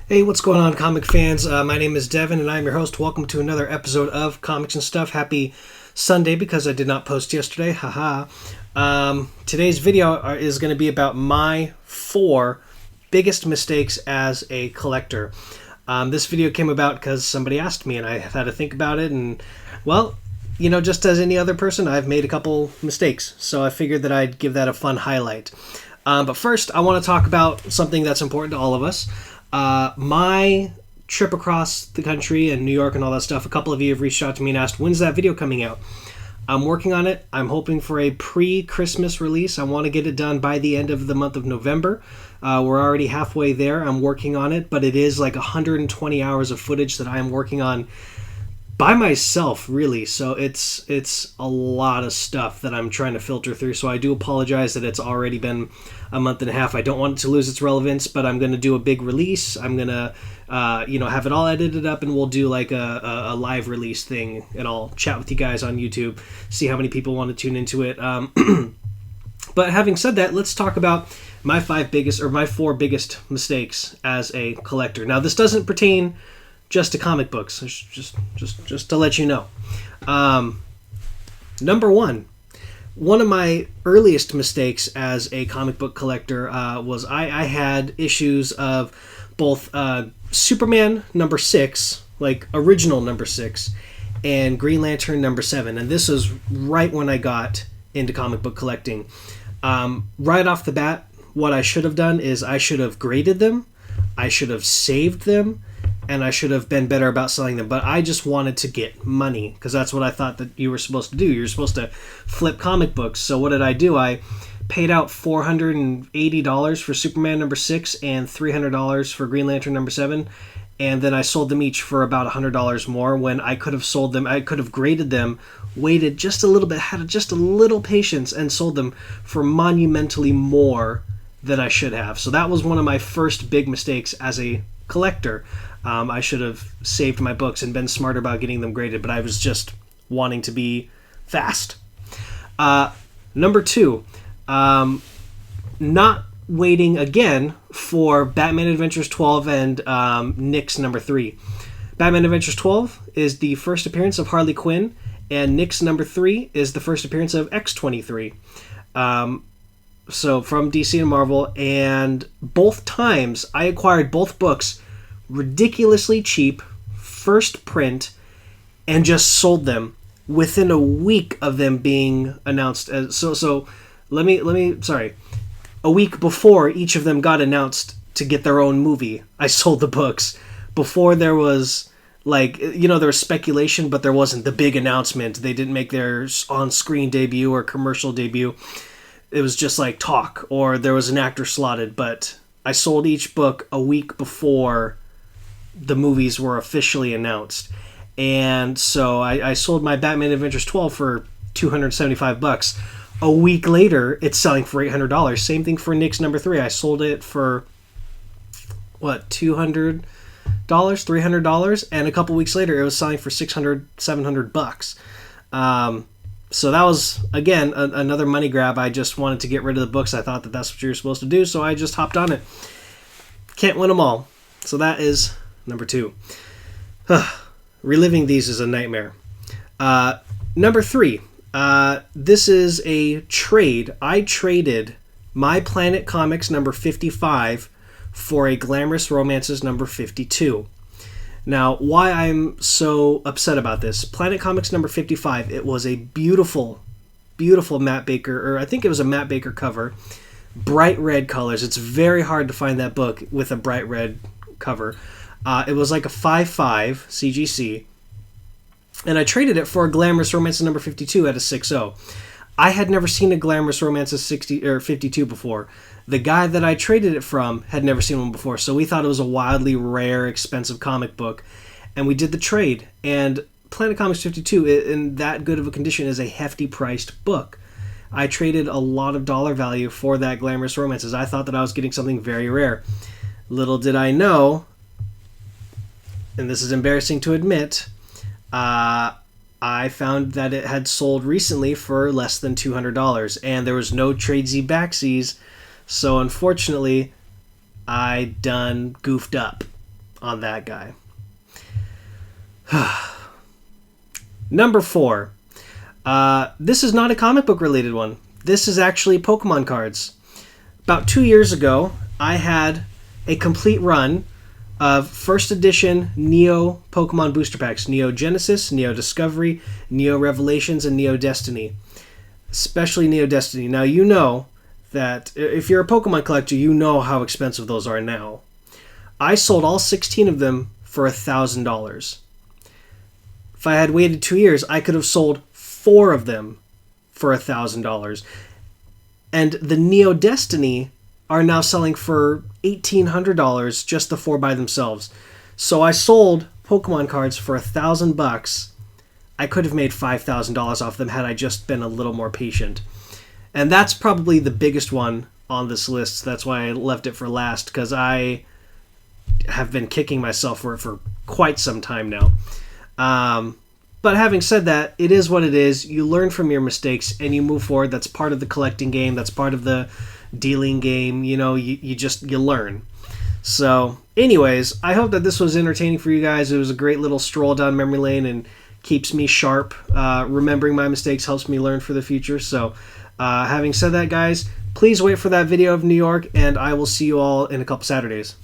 Hey, what's going on, comic fans? My name is Devin, and I'm your host. Welcome to another episode of Comics and Stuff. Happy Sunday, because I did not post yesterday. Haha. Today's video is going to be about my 4 biggest mistakes as a collector. This video came about because somebody asked me, and I had to think about it. And, well, just as any other person, I've made a couple mistakes. So I figured that I'd give that a fun highlight. But first, I want to talk about something that's important to all of us. My trip across the country and New York and all that stuff, a couple of you have reached out to me and asked, when's that video coming out? I'm working on it. I'm hoping for a pre-Christmas release. I want to get it done by the end of the month of November. We're already halfway there. I'm working on it, but it is like 120 hours of footage that I am working on by myself, really. So it's a lot of stuff that I'm trying to filter through. So I do apologize that it's already been a month and a half. I don't want it to lose its relevance, but I'm going to do a big release. I'm going to, have it all edited up, and we'll do like a live release thing, and I'll chat with you guys on YouTube, see how many people want to tune into it. But having said that, let's talk about my 4 biggest mistakes as a collector. Now, this doesn't pertain just to comic books, just to let you know. Number one of my earliest mistakes as a comic book collector was I had issues of both Superman number 6, like original number 6, and Green Lantern number 7. And this was right when I got into comic book collecting. Right off the bat, what I should have done is I should have graded them, I should have saved them, and I should have been better about selling them. But I just wanted to get money, because that's what I thought that you were supposed to do. You're supposed to flip comic books. So what did I do? I paid out $480 for Superman number 6 and $300 for Green Lantern number 7. And then I sold them each for about $100 more, when I could have sold them. I could have graded them, waited just a little bit, had just a little patience, and sold them for monumentally more than I should have. So that was one of my first big mistakes as a collector. I should have saved my books and been smarter about getting them graded, but I was just wanting to be fast. Number 2, not waiting again for Batman Adventures 12 and Nick's number 3. Batman Adventures 12 is the first appearance of Harley Quinn, and Nick's number 3 is the first appearance of X-23. So from DC and Marvel, and both times I acquired both books ridiculously cheap, first print, and just sold them within a week of them being announced. A week before each of them got announced to get their own movie, I sold the books. Before there was, there was speculation, but there wasn't the big announcement. They didn't make their on-screen debut or commercial debut. It was just like talk, or there was an actor slotted, but I sold each book a week before the movies were officially announced. And so I sold my Batman Adventures 12 for $275. A week later, it's selling for $800. Same thing for Nick's number 3. I sold it for $200, $300, and a couple weeks later it was selling for $600, $700. So that was, again, another money grab. I just wanted to get rid of the books. I thought that that's what you were supposed to do, so I just hopped on it. Can't win them all. So that is number 2. Reliving these is a nightmare. Number 3. This is a trade. I traded My Planet Comics number 55 for a Glamorous Romances number 52. Now, why I'm so upset about this, Planet Comics number 55, it was a beautiful, beautiful Matt Baker, or I think it was a Matt Baker cover, bright red colors. It's very hard to find that book with a bright red cover. It was like a 5.5 CGC, and I traded it for a Glamorous Romances number 52 at a 6.0. I had never seen a Glamorous Romances 60 or 52 before. The guy that I traded it from had never seen one before, so we thought it was a wildly rare, expensive comic book, and we did the trade. And Planet Comics 52, in that good of a condition, is a hefty priced book. I traded a lot of dollar value for that Glamorous Romances. I thought that I was getting something very rare. Little did I know, and this is embarrassing to admit, I found that it had sold recently for less than $200, and there was no tradesy backsies. So unfortunately, I done goofed up. on that guy. Number 4. This is not a comic book related one. This is actually Pokemon cards. About 2 years ago, I had a complete run of first edition Neo Pokemon booster packs. Neo Genesis, Neo Discovery, Neo Revelations, and Neo Destiny. Especially Neo Destiny. Now, you know that if you're a Pokemon collector, you know how expensive those are now. I sold all 16 of them for $1,000. If I had waited 2 years, I could have sold 4 of them for $1,000. And the Neo Destiny are now selling for $1,800, just the 4 by themselves. So I sold Pokemon cards for $1,000. I could have made $5,000 off them had I just been a little more patient. And that's probably the biggest one on this list. That's why I left it for last, because I have been kicking myself for it for quite some time now. But having said that, it is what it is. You learn from your mistakes and you move forward. That's part of the collecting game. That's part of the dealing game. You know, you learn. So anyways, I hope that this was entertaining for you guys. It was a great little stroll down memory lane and keeps me sharp. Remembering my mistakes helps me learn for the future. So having said that, guys, please wait for that video of New York, and I will see you all in a couple Saturdays.